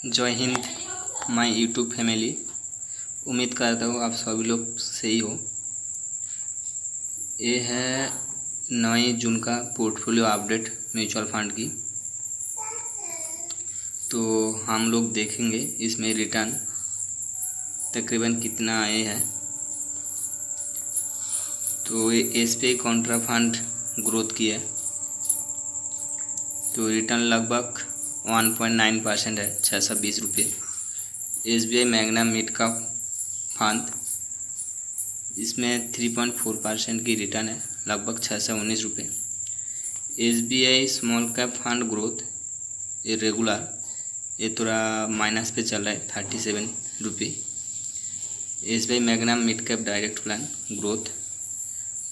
जय Hind my YouTube family. उम्मीद करता हूँ आप सभी लोग सही हो। ये है 9 जून का पोर्टफोलियो अपडेट म्यूचुअल फंड की। तो हम लोग देखेंगे इसमें रिटर्न तकरीबन कितना आए हैं। तो ये एसबीआई कॉन्ट्रा फंड ग्रोथ की है, तो रिटर्न लगभग 1.9% है, 620 रुपये। एसबीआई मैग्ना मिड का फंड, इसमें 3.4% की रिटर्न है, लगभग 619 रुपये। SBI small cap fund growth ये रेगुलर, ये थोड़ा माइनस पे चल रहा है, 37 रुपये। SBI Magna mid cap direct plan growth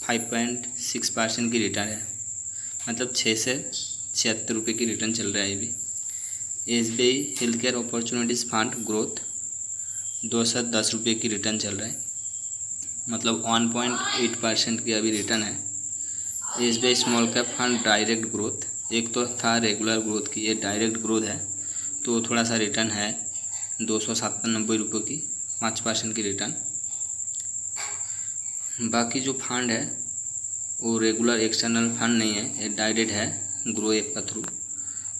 5.6% की रिटर्न है, मतलब 6 से 76 रुपये की रिटर्न चल रहा है ये भी। SBI health care opportunities fund growth 210 रुपये की रिटर्न चल रहा है, मतलब 1.8% की अभी रिटर्न है। SBI small cap fund direct growth, एक तो था रेगुलर ग्रोथ की, ये डायरेक्ट ग्रोथ है तो थोड़ा सा रिटर्न है 297 रुपये की, 5% की रिटर्न। बाकी जो फंड है वो रेगुलर एक्सटर्नल फंड नहीं है, ये डायरेक्ट है ग्रो ऐप का through.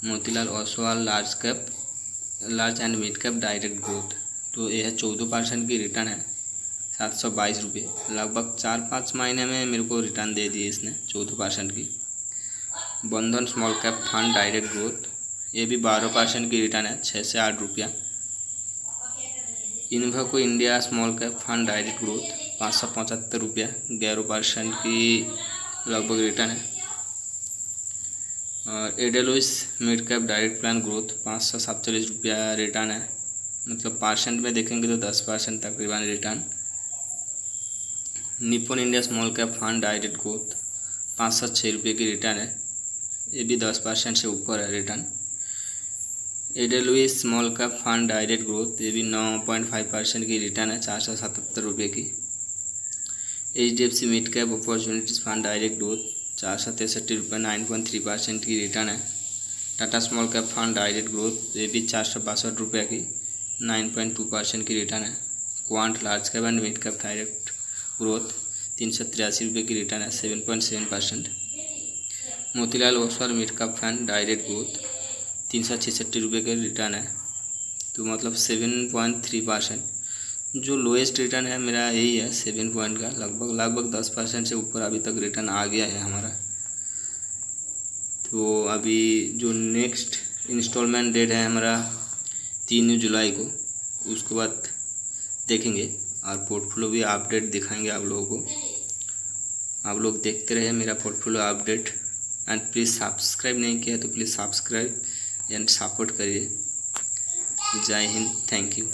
Motilal Oswal large and mid cap direct growth, तो ये है 14% की रिटर्न है, 722 रुपये। लगभग 4-5 महीने में मेरे को रिटर्न दे दी इसने 14% की। बंधन small cap fund direct growth, ये भी 12% की रिटर्न है, 6 से 8 रुपया। Invesco India small cap fund direct growth 575 रुपया, 11% की लगभग रिटर्न है। और Edelweiss mid cap direct plan growth 547 रुपया रिटर्न है, मतलब परसेंट में देखेंगे तो 10% तकरीबन return. Nippon India small cap fund direct growth 506 रुपये की रिटर्न है, ये भी 10% से ऊपर है return. Edelweiss small cap fund direct growth, ये भी 9.5% की रिटर्न है, 477 रुपये की। HDFC mid cap opportunities fund direct growth 463 रुपये, 9.3% की रिटर्न है। Tata small cap fund direct growth, ये भी 462 रुपये की, 9.2% की रिटर्न है। Quant large cap and mid cap direct growth 383 रुपये की रिटर्न है, 7.7%। Motilal Oswal mid cap fund direct growth 366 रुपये का रिटर्न है, तो मतलब 7.3%। जो लोएस्ट रिटर्न है मेरा यही है 7 पॉइंट का, लगभग 10% से ऊपर अभी तक रिटर्न आ गया है हमारा। तो अभी जो नेक्स्ट इंस्टॉलमेंट डेट है हमारा 3 जुलाई को, उसके बाद देखेंगे और पोर्टफोलियो भी अपडेट दिखाएंगे आप लोगों को। आप लोग देखते रहे मेरा portfolio update, and please subscribe नहीं किया तो प्लीज़ सब्सक्राइब एंड सपोर्ट करिए। जय हिंद, थैंक यू।